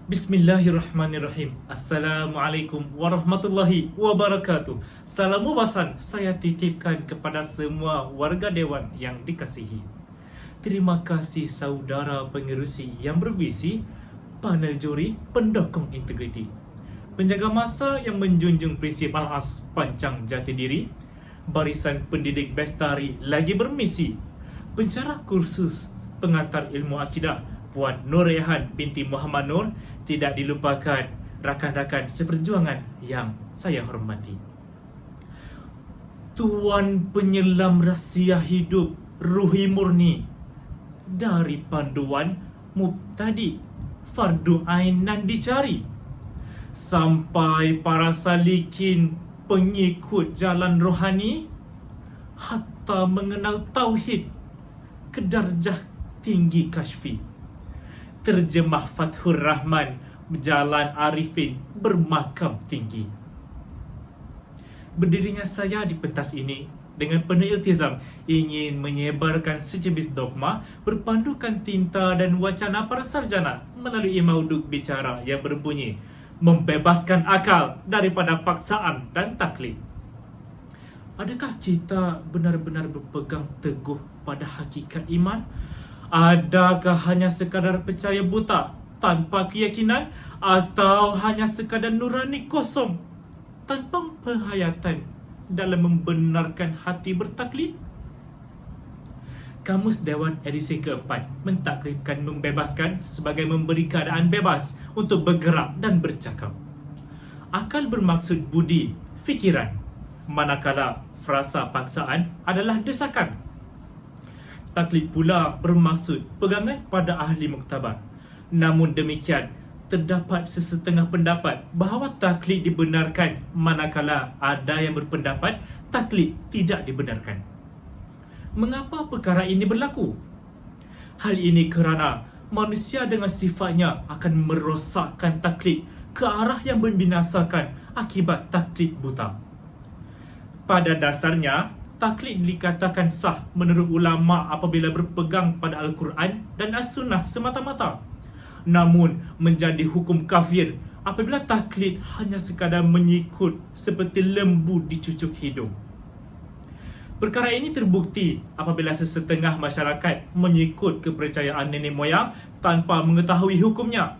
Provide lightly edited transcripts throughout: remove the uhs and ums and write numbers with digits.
Bismillahirrahmanirrahim. Assalamualaikum warahmatullahi wabarakatuh. Salam mubasan saya titipkan kepada semua warga dewan yang dikasihi. Terima kasih saudara pengerusi yang bervisi, panel juri pendukung integriti, penjaga masa yang menjunjung prinsip Al-As pancang jati diri, barisan pendidik bestari lagi bermisi, pensyarah kursus pengantar ilmu akidah Puan Nur Rehan binti Muhammad Nur, tidak dilupakan rakan-rakan seperjuangan yang saya hormati. Tuan penyelam rahsia hidup ruhi murni dari panduan mubtadi fardu ain nan dicari, sampai para salikin pengikut jalan rohani hatta mengenal tauhid ke darjah tinggi kasyfi. Terjemah Fathur Rahman, Jalan Arifin bermakam tinggi. Berdirinya saya di pentas ini dengan penuh iltizam ingin menyebarkan secebis dogma berpandukan tinta dan wacana para sarjana melalui mauduk bicara yang berbunyi membebaskan akal daripada paksaan dan taklid. Adakah kita benar-benar berpegang teguh pada hakikat iman? Adakah hanya sekadar percaya buta tanpa keyakinan, atau hanya sekadar nurani kosong tanpa penghayatan dalam membenarkan hati bertaklid? Kamus Dewan edisi keempat mentakrifkan membebaskan sebagai memberi keadaan bebas untuk bergerak dan bercakap. Akal bermaksud budi, fikiran, manakala frasa paksaan adalah desakan. Taklid pula bermaksud pegangan pada ahli muktabar. Namun demikian, terdapat sesetengah pendapat bahawa taklid dibenarkan manakala ada yang berpendapat taklid tidak dibenarkan. Mengapa perkara ini berlaku? Hal ini kerana manusia dengan sifatnya akan merosakkan taklid ke arah yang membinasakan akibat taklid buta. Pada dasarnya, taklid dikatakan sah menurut ulama apabila berpegang pada Al-Quran dan As-Sunnah semata-mata. Namun menjadi hukum kafir apabila taklid hanya sekadar mengikut seperti lembu dicucuk hidung. Perkara ini terbukti apabila sesetengah masyarakat mengikut kepercayaan nenek moyang tanpa mengetahui hukumnya.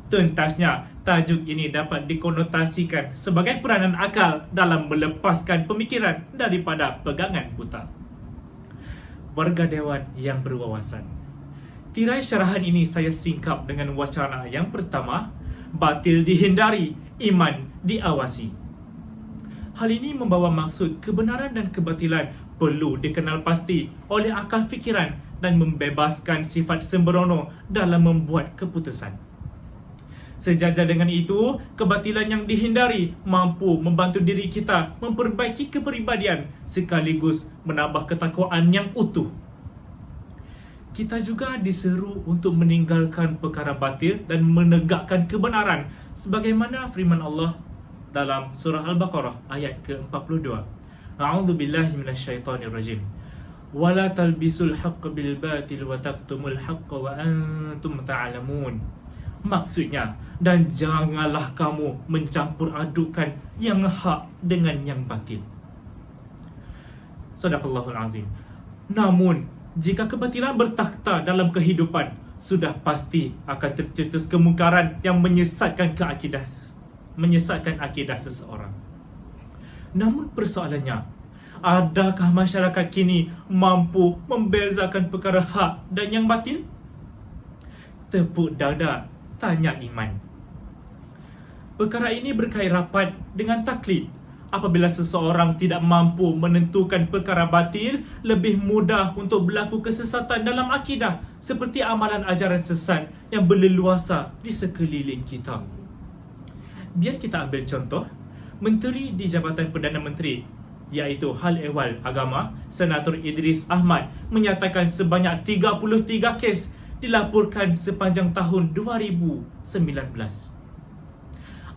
Tuntasnya, tajuk ini dapat dikonotasikan sebagai peranan akal dalam melepaskan pemikiran daripada pegangan buta. Warga dewan yang berwawasan, tirai syarahan ini saya singkap dengan wacana yang pertama, batil dihindari, iman diawasi. Hal ini membawa maksud kebenaran dan kebatilan perlu dikenal pasti oleh akal fikiran dan membebaskan sifat sembrono dalam membuat keputusan. Sejajar dengan itu, kebatilan yang dihindari mampu membantu diri kita memperbaiki kepribadian sekaligus menambah ketakwaan yang utuh. Kita juga diseru untuk meninggalkan perkara batil dan menegakkan kebenaran sebagaimana firman Allah dalam surah Al-Baqarah ayat ke-42. A'udzubillahi minasyaitonirrajim. Wala talbisul haqq bil batil wa taktumul haqq wa antum ta'lamun. Maksudnya, dan janganlah kamu mencampur adukan yang hak dengan yang batil. Sadaqallahul azim. Namun, jika kebatilan bertakhta dalam kehidupan, sudah pasti akan tercetus kemungkaran yang menyesatkan akidah seseorang. Namun persoalannya, adakah masyarakat kini mampu membezakan perkara hak dan yang batil? Tepuk dada, tanya iman. Perkara ini berkait rapat dengan taklid. Apabila seseorang tidak mampu menentukan perkara batil, lebih mudah untuk berlaku kesesatan dalam akidah seperti amalan ajaran sesat yang berleluasa di sekeliling kita. Biar kita ambil contoh, Menteri di Jabatan Perdana Menteri iaitu Hal Ehwal Agama, Senator Idris Ahmad menyatakan sebanyak 33 kes dilaporkan sepanjang tahun 2019.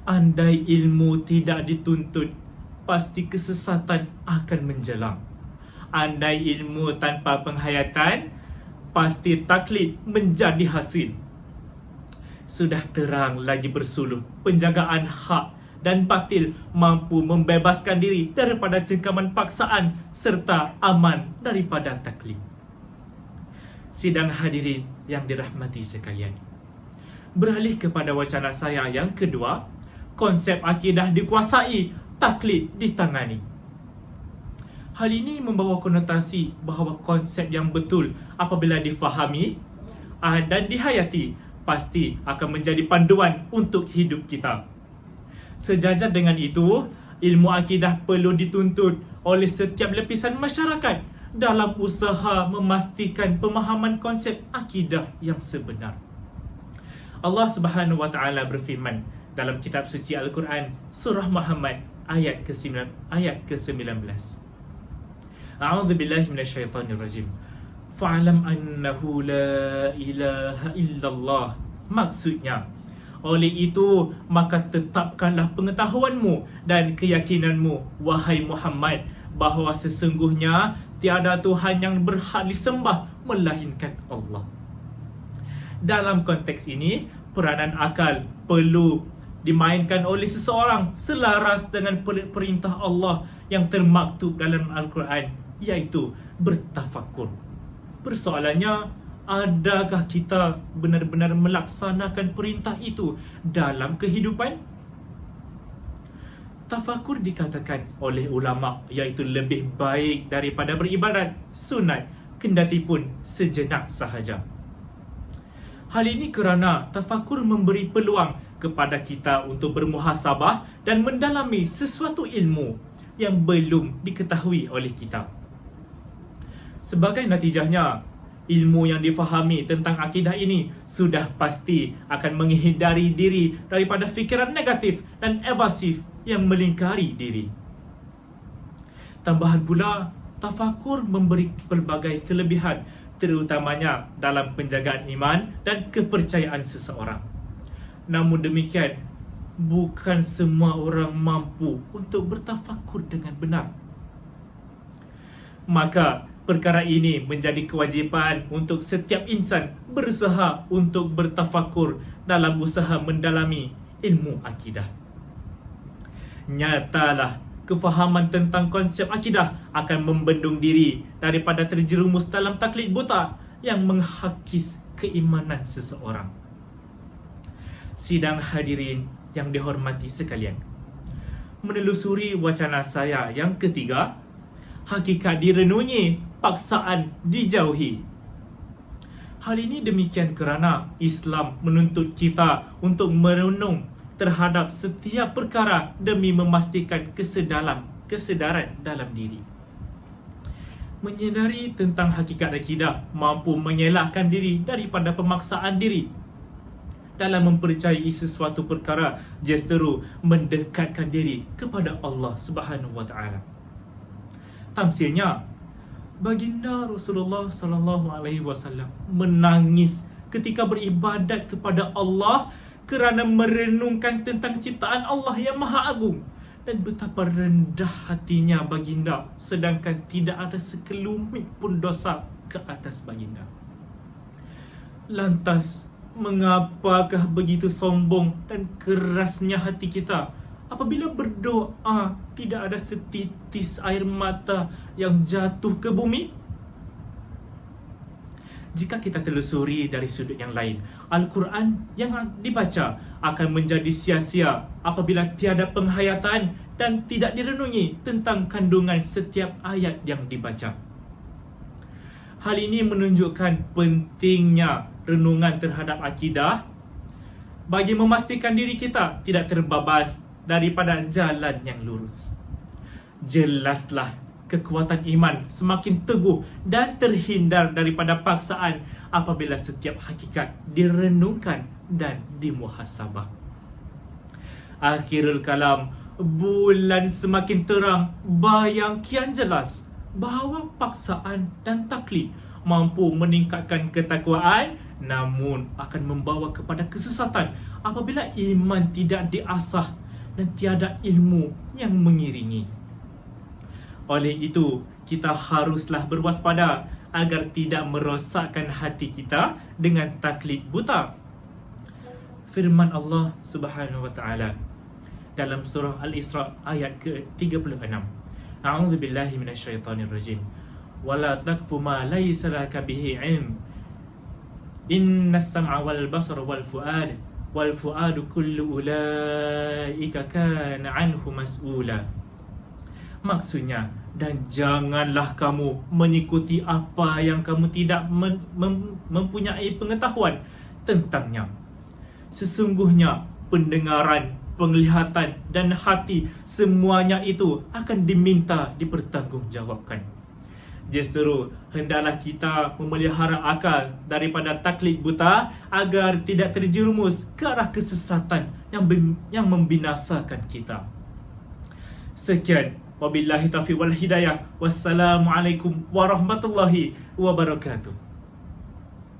Andai ilmu tidak dituntut, pasti kesesatan akan menjelang. Andai ilmu tanpa penghayatan, pasti taklid menjadi hasil. sudah terang lagi bersuluh penjagaan hak dan batil, mampu membebaskan diri daripada cengkaman paksaan serta aman daripada taklid. Sidang hadirin yang dirahmati sekalian, beralih kepada wacana saya yang kedua, konsep akidah dikuasai, taklid ditangani. Hal ini membawa konotasi bahawa konsep yang betul apabila difahami dan dihayati pasti akan menjadi panduan untuk hidup kita. Sejajar dengan itu, ilmu akidah perlu dituntut oleh setiap lapisan masyarakat dalam usaha memastikan pemahaman konsep akidah yang sebenar. Allah Subhanahu wa taala berfirman dalam kitab suci Al-Quran surah Muhammad ayat ke-19. A'udzu billahi minasyaitonir rajim. Fa'lam annahu la ilaha illallah. Maksudnya, oleh itu, maka tetapkanlah pengetahuanmu dan keyakinanmu, wahai Muhammad, bahawa sesungguhnya tiada Tuhan yang berhak disembah melainkan Allah. Dalam konteks ini, peranan akal perlu dimainkan oleh seseorang selaras dengan perintah Allah yang termaktub dalam Al-Quran, iaitu bertafakur. Persoalannya, adakah kita benar-benar melaksanakan perintah itu dalam kehidupan? Tafakur dikatakan oleh ulama iaitu lebih baik daripada beribadat sunat, kendati pun sejenak sahaja. Hal ini kerana tafakur memberi peluang kepada kita untuk bermuhasabah dan mendalami sesuatu ilmu yang belum diketahui oleh kita. Sebagai natijahnya, ilmu yang difahami tentang akidah ini sudah pasti akan menghindari diri daripada fikiran negatif dan evasif yang melingkari diri. Tambahan pula, tafakur memberi pelbagai kelebihan, terutamanya dalam penjagaan iman dan kepercayaan seseorang. Namun demikian, bukan semua orang mampu untuk bertafakur dengan benar. Maka, perkara ini menjadi kewajipan untuk setiap insan berusaha untuk bertafakur dalam usaha mendalami ilmu akidah. Nyatalah kefahaman tentang konsep akidah akan membendung diri daripada terjerumus dalam taklid buta yang menghakis keimanan seseorang. Sidang hadirin yang dihormati sekalian, menelusuri wacana saya yang ketiga, hakikat direnungi, paksaan dijauhi. Hal ini demikian kerana Islam menuntut kita untuk merenung terhadap setiap perkara demi memastikan kesedaran dalam diri. Menyedari tentang hakikat akidah mampu mengelakkan diri daripada pemaksaan diri dalam mempercayai sesuatu perkara, justeru mendekatkan diri kepada Allah Subhanahu wa taala. Tamsilnya, baginda Rasulullah sallallahu alaihi wasallam menangis ketika beribadat kepada Allah kerana merenungkan tentang ciptaan Allah yang Maha Agung dan betapa rendah hatinya baginda sedangkan tidak ada sekelumit pun dosa ke atas baginda. Lantas, mengapakah begitu sombong dan kerasnya hati kita apabila berdoa tidak ada setitis air mata yang jatuh ke bumi? Jika kita telusuri dari sudut yang lain, Al-Quran yang dibaca akan menjadi sia-sia apabila tiada penghayatan dan tidak direnungi tentang kandungan setiap ayat yang dibaca. Hal ini menunjukkan pentingnya renungan terhadap akidah bagi memastikan diri kita tidak terbabas daripada jalan yang lurus. Jelaslah kekuatan iman semakin teguh dan terhindar daripada paksaan apabila setiap hakikat direnungkan dan dimuhasabah. Akhirul kalam, bulan semakin terang, bayang kian jelas bahawa paksaan dan taklid mampu meningkatkan ketakwaan namun akan membawa kepada kesesatan apabila iman tidak diasah dan tiada ilmu yang mengiringi. Oleh itu, kita haruslah berwaspada agar tidak merosakkan hati kita dengan taklid buta. firman Allah Subhanahu wa taala dalam surah Al-Isra ayat ke-36. A'udzubillahi minasyaitonirrajim. Wala taqfu ma laysa laka bihi ilm. Innas sam'a wal basara wal fuadu kullu ulaika kana anhu mas'ula. Maksudnya, dan janganlah kamu mengikuti apa yang kamu tidak mempunyai pengetahuan tentangnya. Sesungguhnya pendengaran, penglihatan dan hati, semuanya itu akan diminta dipertanggungjawabkan. Justru hendaklah kita memelihara akal daripada taklid buta agar tidak terjerumus ke arah kesesatan yang membinasakan kita. Sekian, wabillahi taufiq wal hidayah. Wassalamualaikum warahmatullahi wabarakatuh.